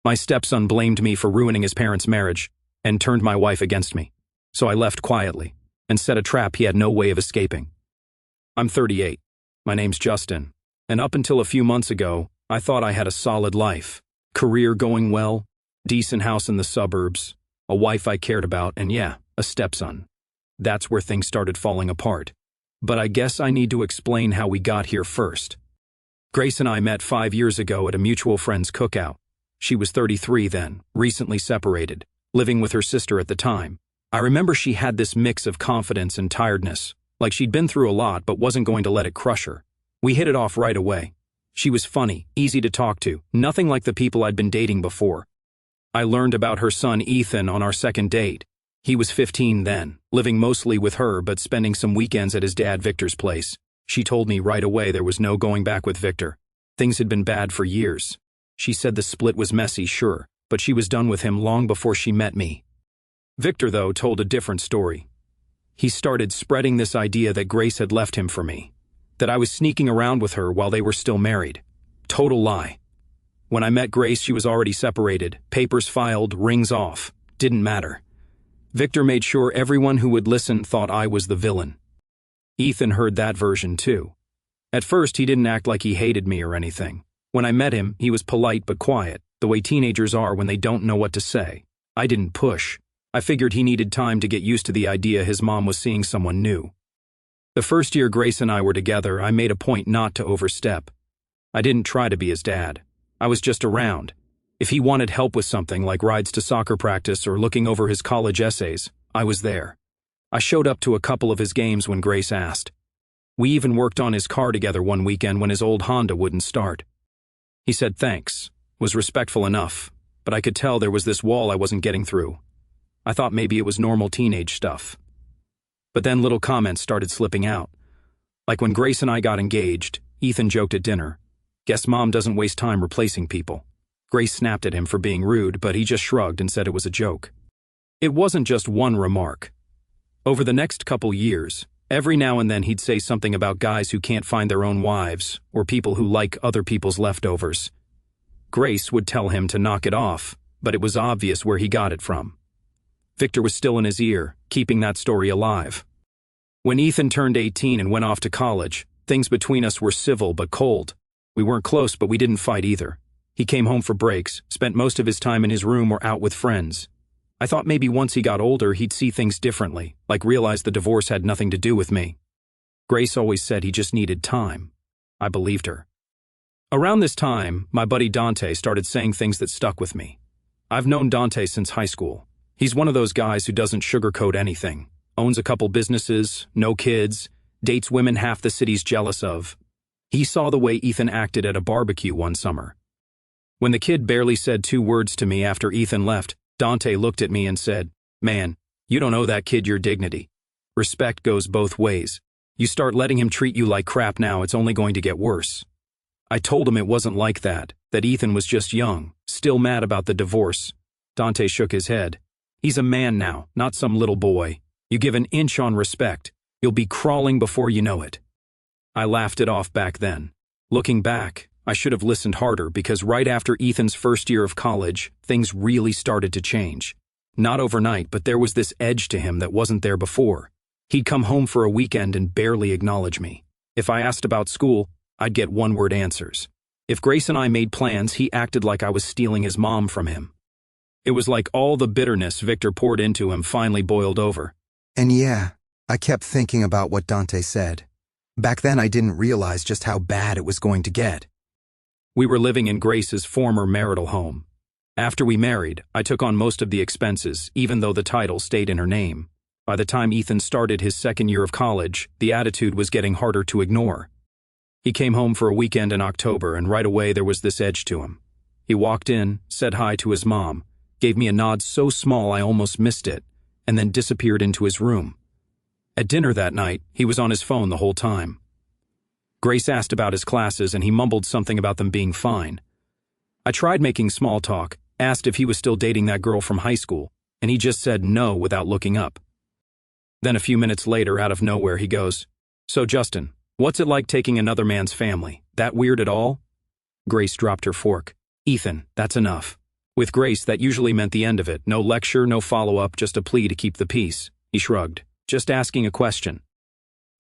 My stepson blamed me for ruining his parents' marriage and turned my wife against me. So I left quietly and set a trap he had no way of escaping. I'm 38. My name's Justin. And up until a few months ago, I thought I had a solid life. Career going well, decent house in the suburbs, a wife I cared about, and yeah, a stepson. That's where things started falling apart. But I guess I need to explain how we got here first. Grace and I met 5 years ago at a mutual friend's cookout. She was 33 then, recently separated, living with her sister at the time. I remember she had this mix of confidence and tiredness, like she'd been through a lot but wasn't going to let it crush her. We hit it off right away. She was funny, easy to talk to, nothing like the people I'd been dating before. I learned about her son Ethan on our second date. He was 15 then, living mostly with her but spending some weekends at his dad Victor's place. She told me right away there was no going back with Victor. Things had been bad for years. She said the split was messy, sure, but she was done with him long before she met me. Victor, though, told a different story. He started spreading this idea that Grace had left him for me, that I was sneaking around with her while they were still married. Total lie. When I met Grace, she was already separated, papers filed, rings off. Didn't matter. Victor made sure everyone who would listen thought I was the villain. Ethan heard that version too. At first, he didn't act like he hated me or anything. When I met him, he was polite but quiet, the way teenagers are when they don't know what to say. I didn't push. I figured he needed time to get used to the idea his mom was seeing someone new. The first year Grace and I were together, I made a point not to overstep. I didn't try to be his dad. I was just around. If he wanted help with something like rides to soccer practice or looking over his college essays, I was there. I showed up to a couple of his games when Grace asked. We even worked on his car together one weekend when his old Honda wouldn't start. He said thanks, was respectful enough, but I could tell there was this wall I wasn't getting through. I thought maybe it was normal teenage stuff. But then little comments started slipping out. Like when Grace and I got engaged, Ethan joked at dinner, "Guess mom doesn't waste time replacing people." Grace snapped at him for being rude, but he just shrugged and said it was a joke. It wasn't just one remark. Over the next couple years, every now and then he'd say something about guys who can't find their own wives or people who like other people's leftovers. Grace would tell him to knock it off, but it was obvious where he got it from. Victor was still in his ear, keeping that story alive. When Ethan turned 18 and went off to college, things between us were civil but cold. We weren't close, but we didn't fight either. He came home for breaks, spent most of his time in his room or out with friends. I thought maybe once he got older he'd see things differently, like realize the divorce had nothing to do with me. Grace always said he just needed time. I believed her. Around this time, my buddy Dante started saying things that stuck with me. I've known Dante since high school. He's one of those guys who doesn't sugarcoat anything. Owns a couple businesses, no kids, dates women half the city's jealous of. He saw the way Ethan acted at a barbecue one summer. When the kid barely said 2 words to me after Ethan left, Dante looked at me and said, "Man, you don't owe that kid your dignity. Respect goes both ways. You start letting him treat you like crap now, it's only going to get worse." I told him it wasn't like that Ethan was just young, still mad about the divorce. Dante shook his head. He's a man now, not some little boy. You give an inch on respect, you'll be crawling before you know it. I laughed it off back then. Looking back, I should have listened harder because right after Ethan's first year of college, things really started to change. Not overnight, but there was this edge to him that wasn't there before. He'd come home for a weekend and barely acknowledge me. If I asked about school, I'd get one-word answers. If Grace and I made plans, he acted like I was stealing his mom from him. It was like all the bitterness Victor poured into him finally boiled over. And yeah, I kept thinking about what Dante said. Back then I didn't realize just how bad it was going to get. We were living in Grace's former marital home. After we married, I took on most of the expenses, even though the title stayed in her name. By the time Ethan started his second year of college, the attitude was getting harder to ignore. He came home for a weekend in October, and right away there was this edge to him. He walked in, said hi to his mom, gave me a nod so small I almost missed it, and then disappeared into his room. At dinner that night, he was on his phone the whole time. Grace asked about his classes and he mumbled something about them being fine. I tried making small talk, asked if he was still dating that girl from high school, and he just said no without looking up. Then a few minutes later, out of nowhere, he goes, "So Justin, what's it like taking another man's family? That weird at all?" Grace dropped her fork. "Ethan, that's enough. With Grace, that usually meant the end of it. No lecture, no follow-up, just a plea to keep the peace. He shrugged. Just asking a question.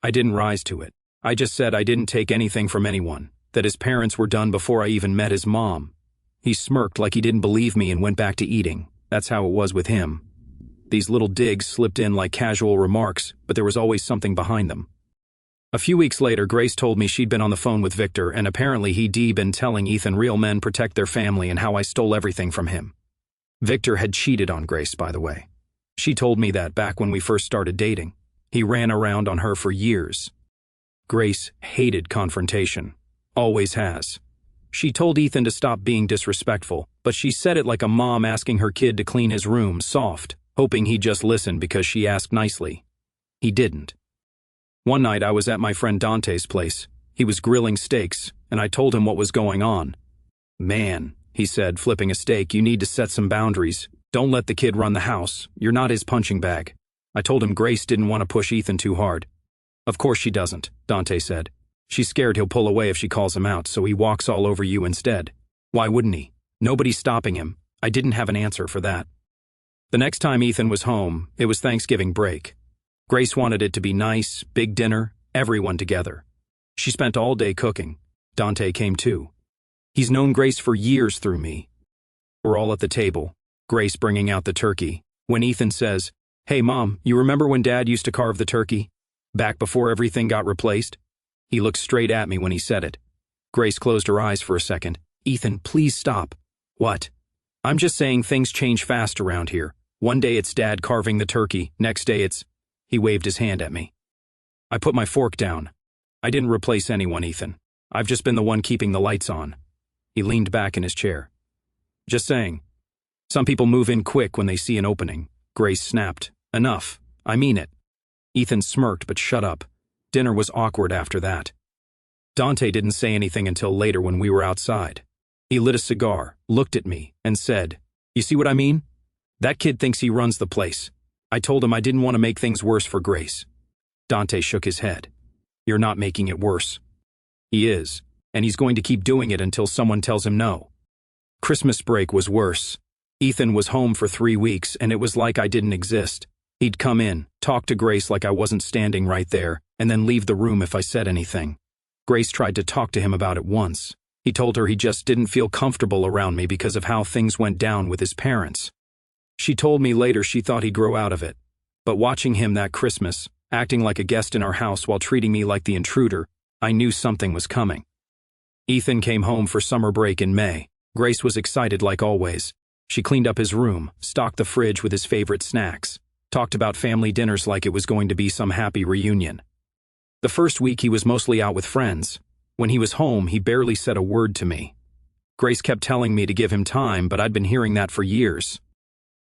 I didn't rise to it. I just said I didn't take anything from anyone, that his parents were done before I even met his mom. He smirked like he didn't believe me and went back to eating. That's how it was with him. These little digs slipped in like casual remarks, but there was always something behind them. A few weeks later, Grace told me she'd been on the phone with Victor, and apparently he'd been telling Ethan real men protect their family and how I stole everything from him. Victor had cheated on Grace, by the way. She told me that back when we first started dating. He ran around on her for years. Grace hated confrontation. Always has. She told Ethan to stop being disrespectful, but she said it like a mom asking her kid to clean his room, soft, hoping he'd just listen because she asked nicely. He didn't. One night I was at my friend Dante's place. He was grilling steaks, and I told him what was going on. Man, he said, flipping a steak, you need to set some boundaries. Don't let the kid run the house. You're not his punching bag. I told him Grace didn't want to push Ethan too hard. Of course she doesn't, Dante said. She's scared he'll pull away if she calls him out, so he walks all over you instead. Why wouldn't he? Nobody's stopping him. I didn't have an answer for that. The next time Ethan was home, it was Thanksgiving break. Grace wanted it to be nice, big dinner, everyone together. She spent all day cooking. Dante came too. He's known Grace for years through me. We're all at the table, Grace bringing out the turkey, when Ethan says, "Hey Mom, you remember when Dad used to carve the turkey? Back before everything got replaced?" He looked straight at me when he said it. Grace closed her eyes for a second. "Ethan, please stop." "What?" "I'm just saying things change fast around here. One day it's Dad carving the turkey, next day it's..." He waved his hand at me. I put my fork down. "I didn't replace anyone, Ethan. I've just been the one keeping the lights on." He leaned back in his chair. "Just saying. Some people move in quick when they see an opening." Grace snapped. "Enough. I mean it." Ethan smirked but shut up. Dinner was awkward after that. Dante didn't say anything until later when we were outside. He lit a cigar, looked at me, and said, "You see what I mean? That kid thinks he runs the place." I told him I didn't want to make things worse for Grace. Dante shook his head. "You're not making it worse." "He is, and he's going to keep doing it until someone tells him no." Christmas break was worse. Ethan was home for 3 weeks, and it was like I didn't exist. He'd come in, talk to Grace like I wasn't standing right there, and then leave the room if I said anything. Grace tried to talk to him about it once. He told her he just didn't feel comfortable around me because of how things went down with his parents. She told me later she thought he'd grow out of it. But watching him that Christmas, acting like a guest in our house while treating me like the intruder, I knew something was coming. Ethan came home for summer break in May. Grace was excited like always. She cleaned up his room, stocked the fridge with his favorite snacks, talked about family dinners like it was going to be some happy reunion. The first week he was mostly out with friends. When he was home, he barely said a word to me. Grace kept telling me to give him time, but I'd been hearing that for years.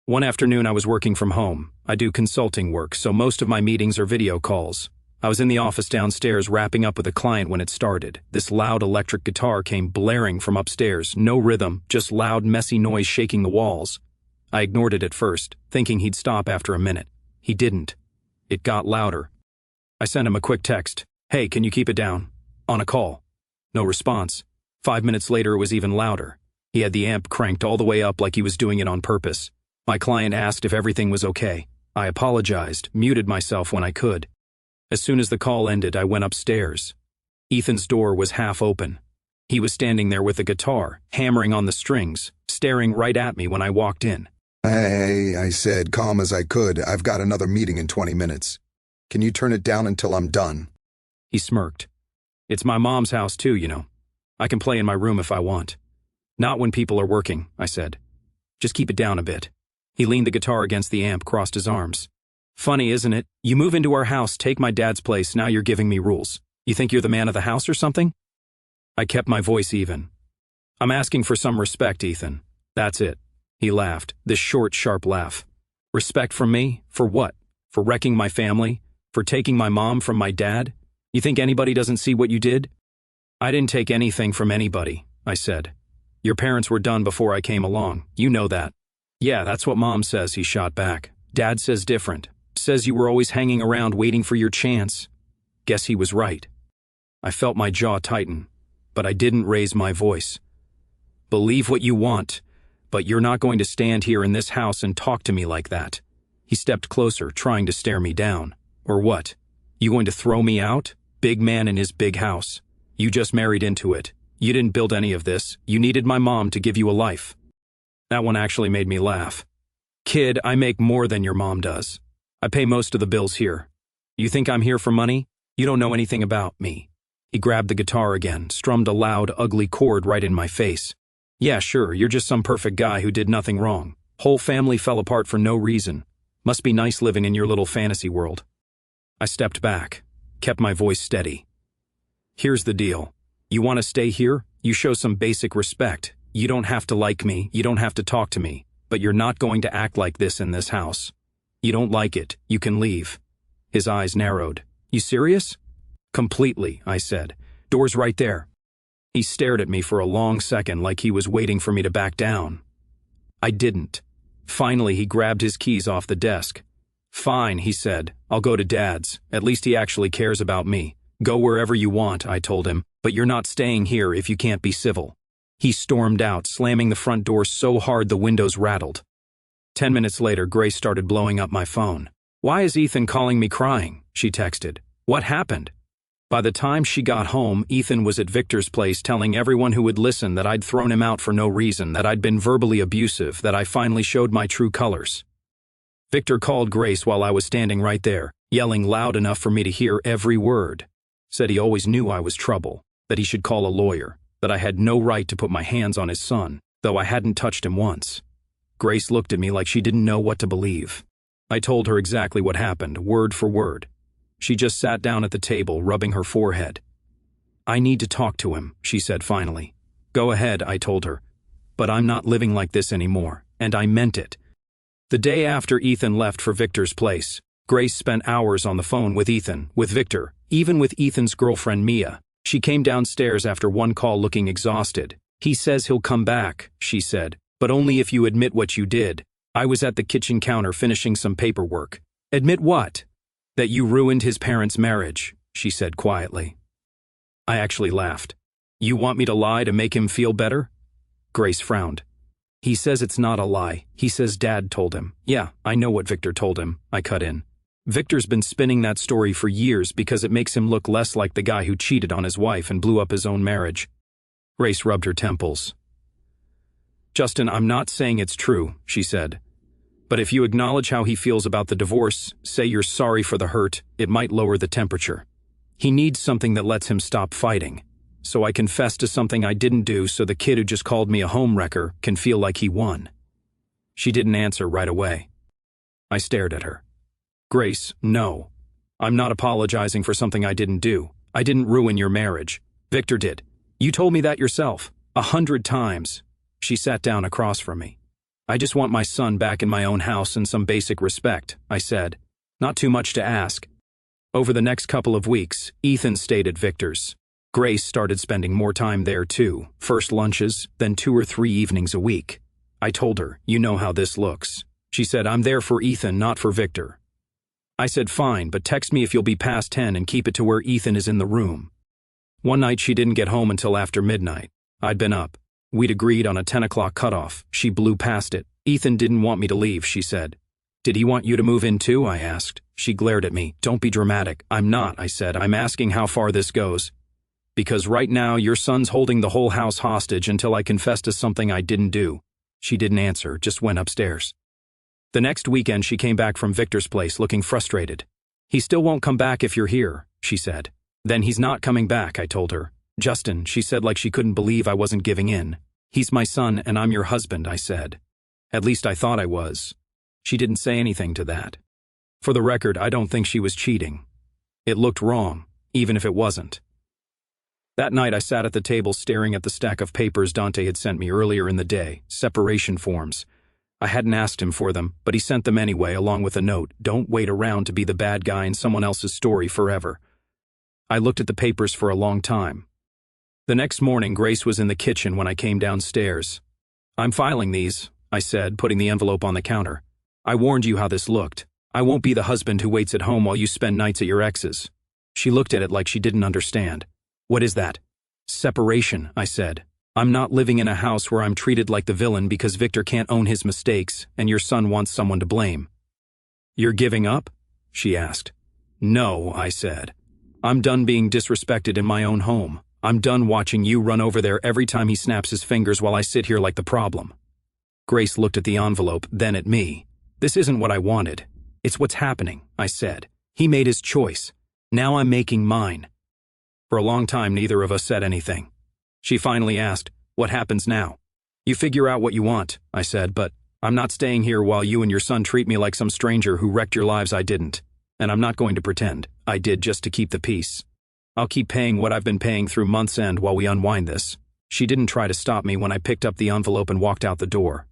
One afternoon I was working from home. I do consulting work, so most of my meetings are video calls. I was in the office downstairs wrapping up with a client when it started. This loud electric guitar came blaring from upstairs, no rhythm, just loud, messy noise shaking the walls. I ignored it at first, thinking he'd stop after a minute. He didn't. It got louder. I sent him a quick text. "Hey, can you keep it down? On a call." No response. 5 minutes later it was even louder. He had the amp cranked all the way up like he was doing it on purpose. My client asked if everything was okay. I apologized, muted myself when I could. As soon as the call ended, I went upstairs. Ethan's door was half open. He was standing there with a guitar, hammering on the strings, staring right at me when I walked in. "Hey," I said, calm as I could. "I've got another meeting in 20 minutes. Can you turn it down until I'm done?" He smirked. "It's my mom's house too, you know. I can play in my room if I want." "Not when people are working," I said. "Just keep it down a bit." He leaned the guitar against the amp, crossed his arms. "Funny, isn't it? You move into our house, take my dad's place, now you're giving me rules. You think you're the man of the house or something?" I kept my voice even. "I'm asking for some respect, Ethan. That's it." He laughed, this short, sharp laugh. "Respect from me? For what? For wrecking my family? For taking my mom from my dad? You think anybody doesn't see what you did?" "I didn't take anything from anybody," I said. "Your parents were done before I came along. You know that." "Yeah, that's what Mom says," he shot back. "Dad says different. Says you were always hanging around waiting for your chance." Guess he was right. I felt my jaw tighten, but I didn't raise my voice. "Believe what you want, But you're not going to stand here in this house and talk to me like that. He stepped closer, trying to stare me down. Or what? You going to throw me out? Big man in his big house. You just married into it. You didn't build any of this. You needed my mom to give you a life. That one actually made me laugh. Kid, I make more than your mom does. I pay most of the bills here. You think I'm here for money? You don't know anything about me. He grabbed the guitar again, strummed a loud, ugly chord right in my face. Yeah, sure, you're just some perfect guy who did nothing wrong. Whole family fell apart for no reason. Must be nice living in your little fantasy world. I stepped back, kept my voice steady. Here's the deal. You want to stay here? You show some basic respect. You don't have to like me, you don't have to talk to me, but you're not going to act like this in this house. You don't like it, you can leave. His eyes narrowed. You serious? Completely, I said. Door's right there. He stared at me for a long second like he was waiting for me to back down. I didn't. Finally, he grabbed his keys off the desk. Fine, he said. I'll go to Dad's. At least he actually cares about me. Go wherever you want, I told him, but you're not staying here if you can't be civil. He stormed out, slamming the front door so hard the windows rattled. 10 minutes later, Grace started blowing up my phone. Why is Ethan calling me crying? She texted. What happened? By the time she got home, Ethan was at Victor's place telling everyone who would listen that I'd thrown him out for no reason, that I'd been verbally abusive, that I finally showed my true colors. Victor called Grace while I was standing right there, yelling loud enough for me to hear every word. Said he always knew I was trouble, that he should call a lawyer, that I had no right to put my hands on his son, though I hadn't touched him once. Grace looked at me like she didn't know what to believe. I told her exactly what happened, word for word. She just sat down at the table, rubbing her forehead. I need to talk to him, she said finally. Go ahead, I told her. But I'm not living like this anymore, and I meant it. The day after Ethan left for Victor's place, Grace spent hours on the phone with Ethan, with Victor, even with Ethan's girlfriend Mia. She came downstairs after one call looking exhausted. He says he'll come back, she said, but only if you admit what you did. I was at the kitchen counter finishing some paperwork. Admit what? That you ruined his parents' marriage, she said quietly. I actually laughed. You want me to lie to make him feel better? Grace frowned. He says it's not a lie. He says Dad told him. Yeah, I know what Victor told him, I cut in. Victor's been spinning that story for years because it makes him look less like the guy who cheated on his wife and blew up his own marriage. Grace rubbed her temples. Justin, I'm not saying it's true, she said. But if you acknowledge how he feels about the divorce, say you're sorry for the hurt, it might lower the temperature. He needs something that lets him stop fighting. So I confess to something I didn't do so the kid who just called me a homewrecker can feel like he won. She didn't answer right away. I stared at her. Grace, no. I'm not apologizing for something I didn't do. I didn't ruin your marriage. Victor did. You told me that yourself, 100 times. She sat down across from me. I just want my son back in my own house and some basic respect, I said. Not too much to ask. Over the next couple of weeks, Ethan stayed at Victor's. Grace started spending more time there too, first lunches, then 2 or 3 evenings a week. I told her, you know how this looks. She said, I'm there for Ethan, not for Victor. I said, fine, but text me if you'll be past 10 and keep it to where Ethan is in the room. One night she didn't get home until after midnight. I'd been up. We'd agreed on a 10 o'clock cutoff. She blew past it. Ethan didn't want me to leave, she said. Did he want you to move in too? I asked. She glared at me. Don't be dramatic. I'm not, I said. I'm asking how far this goes. Because right now your son's holding the whole house hostage until I confess to something I didn't do. She didn't answer, just went upstairs. The next weekend she came back from Victor's place looking frustrated. He still won't come back if you're here, she said. Then he's not coming back, I told her. Justin, she said like she couldn't believe I wasn't giving in. He's my son and I'm your husband, I said. At least I thought I was. She didn't say anything to that. For the record, I don't think she was cheating. It looked wrong, even if it wasn't. That night I sat at the table staring at the stack of papers Dante had sent me earlier in the day, separation forms. I hadn't asked him for them, but he sent them anyway along with a note, don't wait around to be the bad guy in someone else's story forever. I looked at the papers for a long time. The next morning, Grace was in the kitchen when I came downstairs. I'm filing these, I said, putting the envelope on the counter. I warned you how this looked. I won't be the husband who waits at home while you spend nights at your ex's. She looked at it like she didn't understand. What is that? Separation, I said. I'm not living in a house where I'm treated like the villain because Victor can't own his mistakes and your son wants someone to blame. You're giving up? She asked. No, I said. I'm done being disrespected in my own home. I'm done watching you run over there every time he snaps his fingers while I sit here like the problem. Grace looked at the envelope, then at me. This isn't what I wanted. It's what's happening, I said. He made his choice. Now I'm making mine. For a long time, neither of us said anything. She finally asked, what happens now? You figure out what you want, I said, but I'm not staying here while you and your son treat me like some stranger who wrecked your lives. I didn't. And I'm not going to pretend I did just to keep the peace. I'll keep paying what I've been paying through month's end while we unwind this. She didn't try to stop me when I picked up the envelope and walked out the door.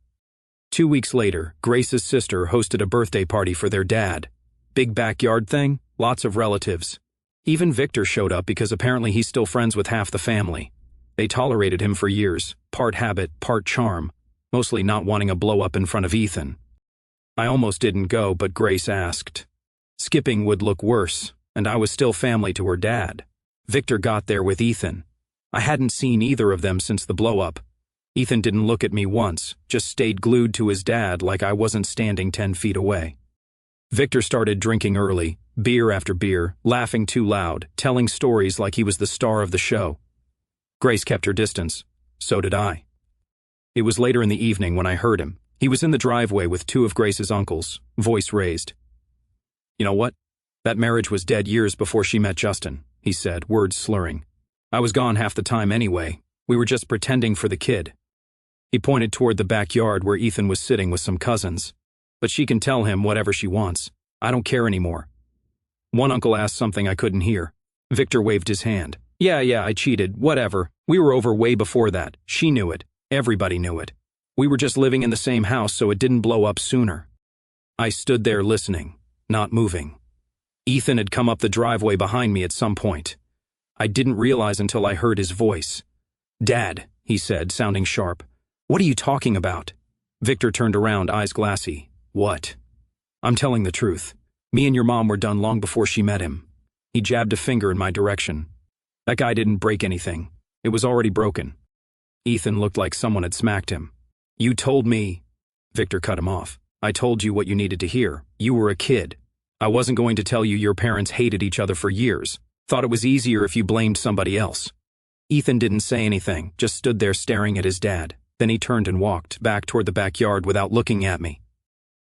2 weeks later, Grace's sister hosted a birthday party for their dad. Big backyard thing, lots of relatives. Even Victor showed up because apparently he's still friends with half the family. They tolerated him for years, part habit, part charm, mostly not wanting a blow-up in front of Ethan. I almost didn't go, but Grace asked. Skipping would look worse, and I was still family to her dad. Victor got there with Ethan. I hadn't seen either of them since the blow-up. Ethan didn't look at me once, just stayed glued to his dad like I wasn't standing 10 feet away. Victor started drinking early, beer after beer, laughing too loud, telling stories like he was the star of the show. Grace kept her distance. So did I. It was later in the evening when I heard him. He was in the driveway with 2 of Grace's uncles, voice raised. You know what? That marriage was dead years before she met Justin, he said, words slurring. I was gone half the time anyway. We were just pretending for the kid. He pointed toward the backyard where Ethan was sitting with some cousins. But she can tell him whatever she wants. I don't care anymore. One uncle asked something I couldn't hear. Victor waved his hand. Yeah, I cheated, whatever. We were over way before that. She knew it. Everybody knew it. We were just living in the same house so it didn't blow up sooner. I stood there listening, not moving. Ethan had come up the driveway behind me at some point. I didn't realize until I heard his voice. Dad, he said, sounding sharp. What are you talking about? Victor turned around, eyes glassy. What? I'm telling the truth. Me and your mom were done long before she met him. He jabbed a finger in my direction. That guy didn't break anything. It was already broken. Ethan looked like someone had smacked him. You told me. Victor cut him off. I told you what you needed to hear. You were a kid. I wasn't going to tell you your parents hated each other for years. Thought it was easier if you blamed somebody else. Ethan didn't say anything, just stood there staring at his dad. Then he turned and walked back toward the backyard without looking at me.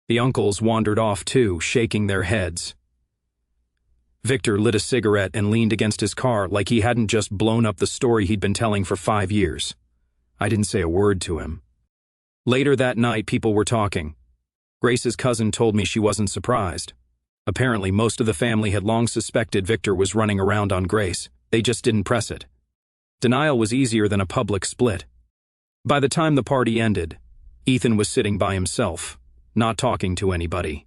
The uncles wandered off too, shaking their heads. Victor lit a cigarette and leaned against his car like he hadn't just blown up the story he'd been telling for 5 years. I didn't say a word to him. Later that night, people were talking. Grace's cousin told me she wasn't surprised. Apparently, most of the family had long suspected Victor was running around on Grace. They just didn't press it. Denial was easier than a public split. By the time the party ended, Ethan was sitting by himself, not talking to anybody.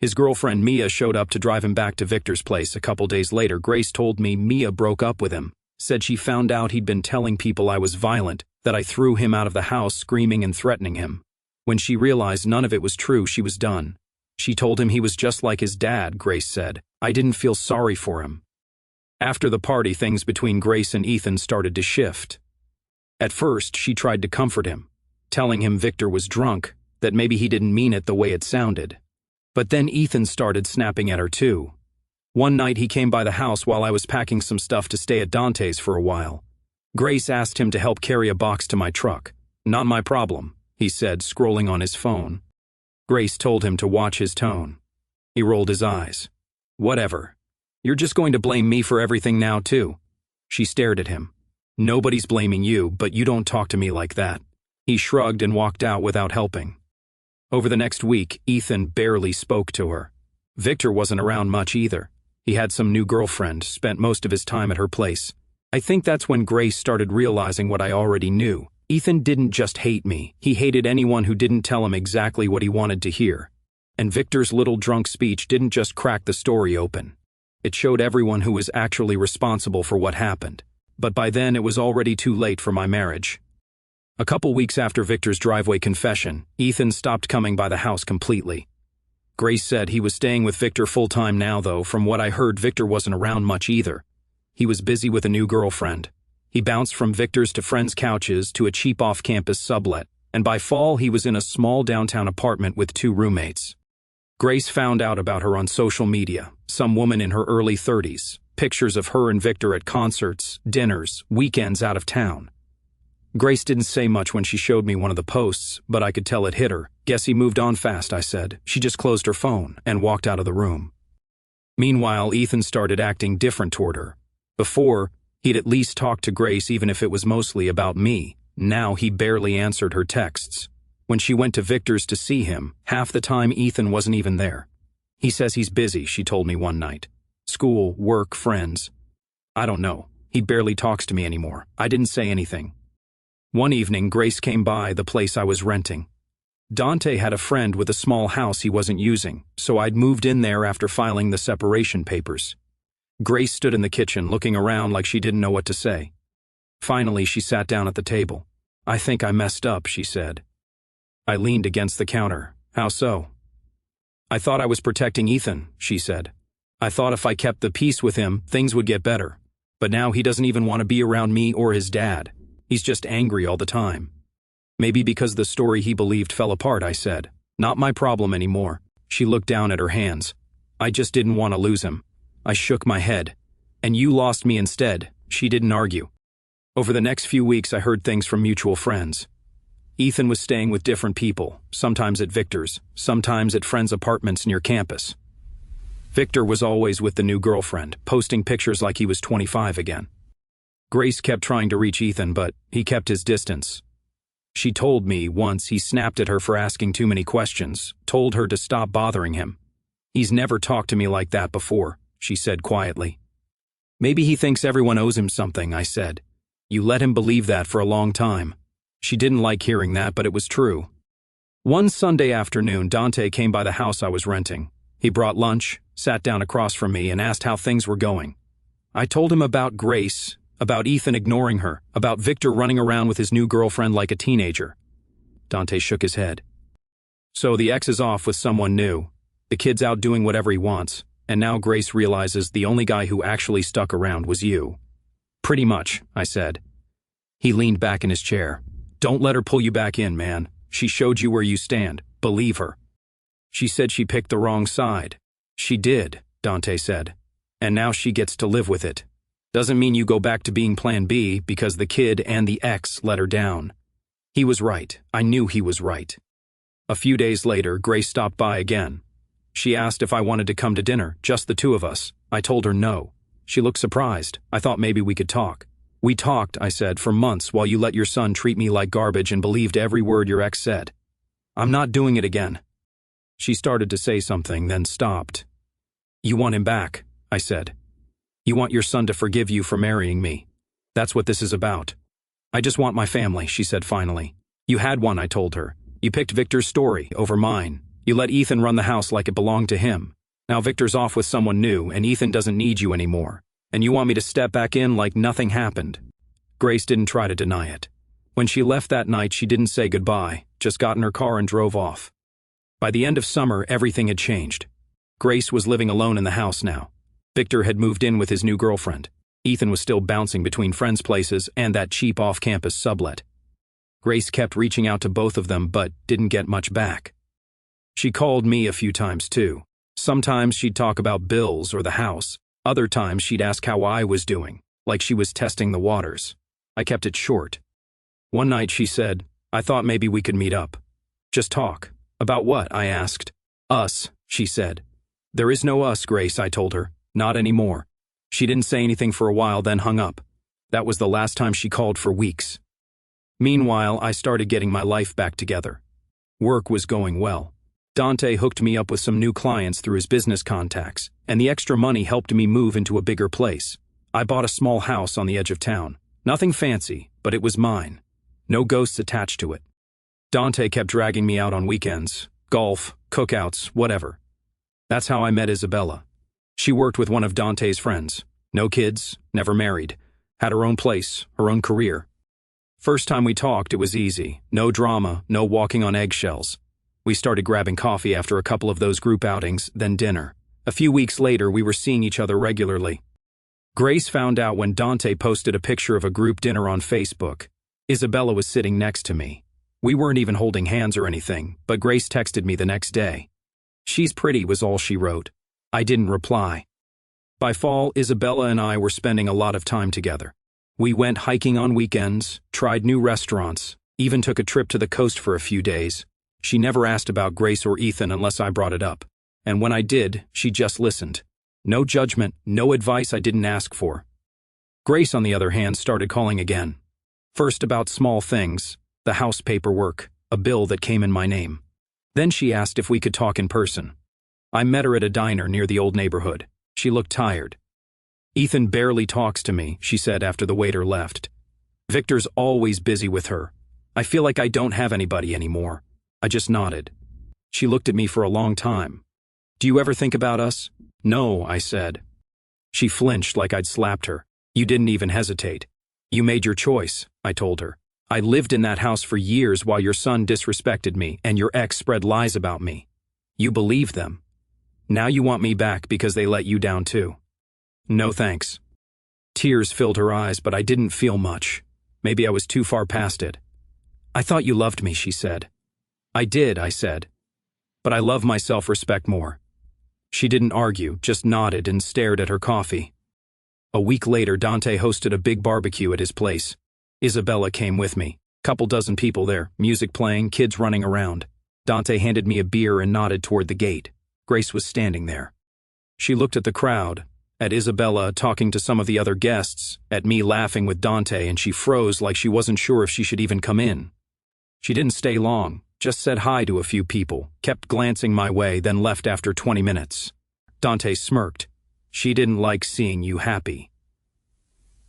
His girlfriend Mia showed up to drive him back to Victor's place. A couple days later, Grace told me Mia broke up with him, said she found out he'd been telling people I was violent, that I threw him out of the house screaming and threatening him. When she realized none of it was true, she was done. She told him he was just like his dad, Grace said. I didn't feel sorry for him. After the party, things between Grace and Ethan started to shift. At first, she tried to comfort him, telling him Victor was drunk, that maybe he didn't mean it the way it sounded. But then Ethan started snapping at her too. One night he came by the house while I was packing some stuff to stay at Dante's for a while. Grace asked him to help carry a box to my truck. Not my problem, he said, scrolling on his phone. Grace told him to watch his tone. He rolled his eyes. Whatever. You're just going to blame me for everything now too. She stared at him. Nobody's blaming you, but you don't talk to me like that. He shrugged and walked out without helping. Over the next week, Ethan barely spoke to her. Victor wasn't around much either. He had some new girlfriend, spent most of his time at her place. I think that's when Grace started realizing what I already knew. Ethan didn't just hate me, he hated anyone who didn't tell him exactly what he wanted to hear. And Victor's little drunk speech didn't just crack the story open. It showed everyone who was actually responsible for what happened. But by then it was already too late for my marriage. A couple weeks after Victor's driveway confession, Ethan stopped coming by the house completely. Grace said he was staying with Victor full-time now, though from what I heard, Victor wasn't around much either. He was busy with a new girlfriend. He bounced from Victor's to friends' couches to a cheap off-campus sublet, and by fall he was in a small downtown apartment with 2 roommates. Grace found out about her on social media, some woman in her early 30s, pictures of her and Victor at concerts, dinners, weekends out of town. Grace didn't say much when she showed me one of the posts, but I could tell it hit her. "Guess he moved on fast," I said. She just closed her phone and walked out of the room. Meanwhile, Ethan started acting different toward her. Before, he'd at least talk to Grace even if it was mostly about me. Now he barely answered her texts. When she went to Victor's to see him, half the time Ethan wasn't even there. "He says he's busy," she told me one night. "School, work, friends. I don't know. He barely talks to me anymore." I didn't say anything. One evening, Grace came by the place I was renting. Dante had a friend with a small house he wasn't using, so I'd moved in there after filing the separation papers. Grace stood in the kitchen looking around like she didn't know what to say. Finally, she sat down at the table. "I think I messed up," she said. I leaned against the counter. "How so?" "I thought I was protecting Ethan," she said. "I thought if I kept the peace with him, things would get better. But now he doesn't even want to be around me or his dad. He's just angry all the time." "Maybe because the story he believed fell apart," I said. "Not my problem anymore." She looked down at her hands. "I just didn't want to lose him." I shook my head. "And you lost me instead." She didn't argue. Over the next few weeks, I heard things from mutual friends. Ethan was staying with different people, sometimes at Victor's, sometimes at friends' apartments near campus. Victor was always with the new girlfriend, posting pictures like he was 25 again. Grace kept trying to reach Ethan, but he kept his distance. She told me once he snapped at her for asking too many questions, told her to stop bothering him. "He's never talked to me like that before," she said quietly. "Maybe he thinks everyone owes him something," I said. "You let him believe that for a long time." She didn't like hearing that, but it was true. One Sunday afternoon, Dante came by the house I was renting. He brought lunch, sat down across from me, and asked how things were going. I told him about Grace, about Ethan ignoring her, about Victor running around with his new girlfriend like a teenager. Dante shook his head. "So the ex is off with someone new. The kid's out doing whatever he wants, and now Grace realizes the only guy who actually stuck around was you." "Pretty much," I said. He leaned back in his chair. "Don't let her pull you back in, man. She showed you where you stand. Believe her." "She said she picked the wrong side." "She did," Dante said. "And now she gets to live with it. Doesn't mean you go back to being plan B because the kid and the ex let her down." He was right. I knew he was right. A few days later, Grace stopped by again. She asked if I wanted to come to dinner, just the 2 of us. I told her no. She looked surprised. I thought maybe we could talk. "We talked," I said, "for months while you let your son treat me like garbage and believed every word your ex said. I'm not doing it again." She started to say something, then stopped. "You want him back," I said. "You want your son to forgive you for marrying me. That's what this is about." "I just want my family," she said finally. "You had one," I told her. "You picked Victor's story over mine. You let Ethan run the house like it belonged to him. Now Victor's off with someone new, and Ethan doesn't need you anymore. And you want me to step back in like nothing happened." Grace didn't try to deny it. When she left that night, she didn't say goodbye, just got in her car and drove off. By the end of summer, everything had changed. Grace was living alone in the house now. Victor had moved in with his new girlfriend. Ethan was still bouncing between friends' places and that cheap off-campus sublet. Grace kept reaching out to both of them, but didn't get much back. She called me a few times too. Sometimes she'd talk about bills or the house. Other times she'd ask how I was doing, like she was testing the waters. I kept it short. One night she said, "I thought maybe we could meet up. Just talk." "About what?" I asked. "Us," she said. "There is no us, Grace," I told her. "Not anymore." She didn't say anything for a while, then hung up. That was the last time she called for weeks. Meanwhile, I started getting my life back together. Work was going well. Dante hooked me up with some new clients through his business contacts, and the extra money helped me move into a bigger place. I bought a small house on the edge of town. Nothing fancy, but it was mine. No ghosts attached to it. Dante kept dragging me out on weekends, golf, cookouts, whatever. That's how I met Isabella. She worked with one of Dante's friends. No kids, never married. Had her own place, her own career. First time we talked, it was easy. No drama, no walking on eggshells. We started grabbing coffee after a couple of those group outings, then dinner. A few weeks later, we were seeing each other regularly. Grace found out when Dante posted a picture of a group dinner on Facebook. Isabella was sitting next to me. We weren't even holding hands or anything, but Grace texted me the next day. "She's pretty," was all she wrote. I didn't reply. By fall, Isabella and I were spending a lot of time together. We went hiking on weekends, tried new restaurants, even took a trip to the coast for a few days. She never asked about Grace or Ethan unless I brought it up. And when I did, she just listened. No judgment, no advice I didn't ask for. Grace, on the other hand, started calling again. First about small things, the house paperwork, a bill that came in my name. Then she asked if we could talk in person. I met her at a diner near the old neighborhood. She looked tired. "Ethan barely talks to me," she said after the waiter left. "Victor's always busy with her. I feel like I don't have anybody anymore." I just nodded. She looked at me for a long time. "Do you ever think about us?" "No," I said. She flinched like I'd slapped her. "You didn't even hesitate. You made your choice," I told her. "I lived in that house for years while your son disrespected me and your ex spread lies about me. You believed them. Now you want me back because they let you down too." "No thanks." Tears filled her eyes, but I didn't feel much. Maybe I was too far past it. "I thought you loved me," she said. "I did," I said. "But I love my self-respect more." She didn't argue, just nodded and stared at her coffee. A week later, Dante hosted a big barbecue at his place. Isabella came with me. Couple dozen people there, music playing, kids running around. Dante handed me a beer and nodded toward the gate. Grace was standing there. She looked at the crowd, at Isabella talking to some of the other guests, at me laughing with Dante, and she froze like she wasn't sure if she should even come in. She didn't stay long, just said hi to a few people, kept glancing my way, then left after 20 minutes. Dante smirked. "She didn't like seeing you happy."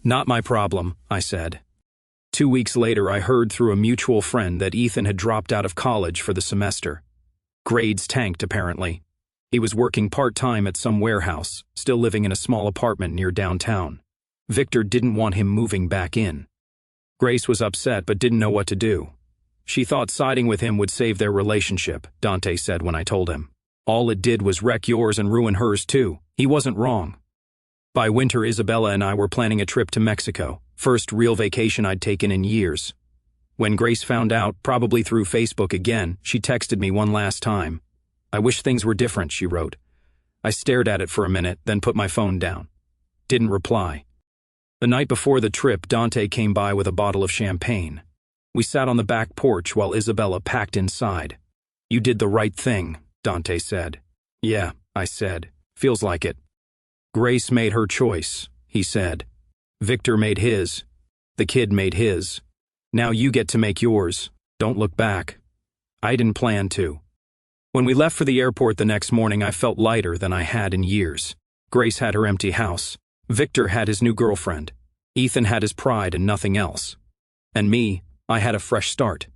"Not my problem," I said. 2 weeks later, I heard through a mutual friend that Ethan had dropped out of college for the semester. Grades tanked, apparently. He was working part-time at some warehouse, still living in a small apartment near downtown. Victor didn't want him moving back in. Grace was upset but didn't know what to do. She thought siding with him would save their relationship, Dante said when I told him. All it did was wreck yours and ruin hers too. He wasn't wrong. By winter, Isabella and I were planning a trip to Mexico, first real vacation I'd taken in years. When Grace found out, probably through Facebook again, she texted me one last time. "I wish things were different," she wrote. I stared at it for a minute, then put my phone down. Didn't reply. The night before the trip, Dante came by with a bottle of champagne. We sat on the back porch while Isabella packed inside. "You did the right thing," Dante said. "Yeah," I said. "Feels like it." "Grace made her choice," he said. "Victor made his. The kid made his. Now you get to make yours. Don't look back." I didn't plan to. When we left for the airport the next morning, I felt lighter than I had in years. Grace had her empty house. Victor had his new girlfriend. Ethan had his pride and nothing else. And me, I had a fresh start.